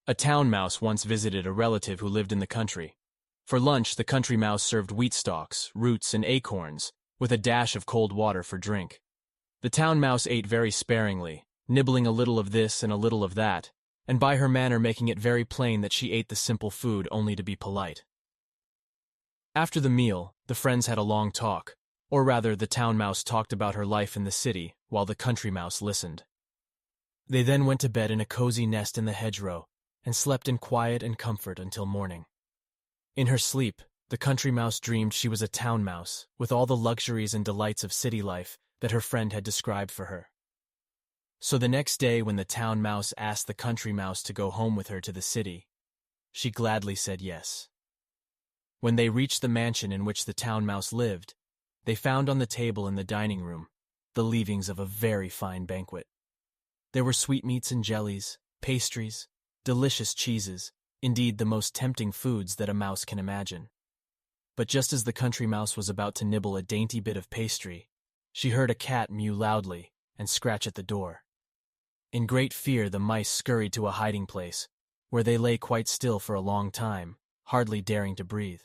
A town mouse once visited a relative who lived in the country. For lunch, the country mouse served wheat stalks, roots, and acorns, with a dash of cold water for drink. The town mouse ate very sparingly, nibbling a little of this and a little of that, and by her manner making it very plain that she ate the simple food only to be polite. After the meal, the friends had a long talk, or rather the town mouse talked about her life in the city while the country mouse listened. They then went to bed in a cozy nest in the hedgerow and slept in quiet and comfort until morning. In her sleep, the country mouse dreamed she was a town mouse with all the luxuries and delights of city life that her friend had described for her. So the next day when the town mouse asked the country mouse to go home with her to the city, she gladly said yes. When they reached the mansion in which the town mouse lived, they found on the table in the dining room the leavings of a very fine banquet. There were sweetmeats and jellies, pastries, delicious cheeses, indeed the most tempting foods that a mouse can imagine. But just as the country mouse was about to nibble a dainty bit of pastry, she heard a cat mew loudly and scratch at the door. In great fear, the mice scurried to a hiding place, where they lay quite still for a long time, hardly daring to breathe.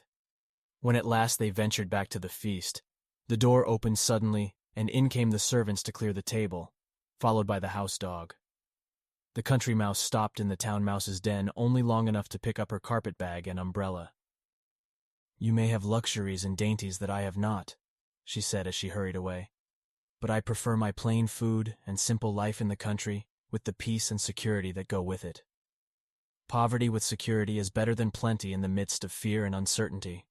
When at last they ventured back to the feast, the door opened suddenly, and in came the servants to clear the table, followed by the house dog. The country mouse stopped in the town mouse's den only long enough to pick up her carpet bag and umbrella. "You may have luxuries and dainties that I have not," she said as she hurried away, "but I prefer my plain food and simple life in the country with the peace and security that go with it. Poverty with security is better than plenty in the midst of fear and uncertainty."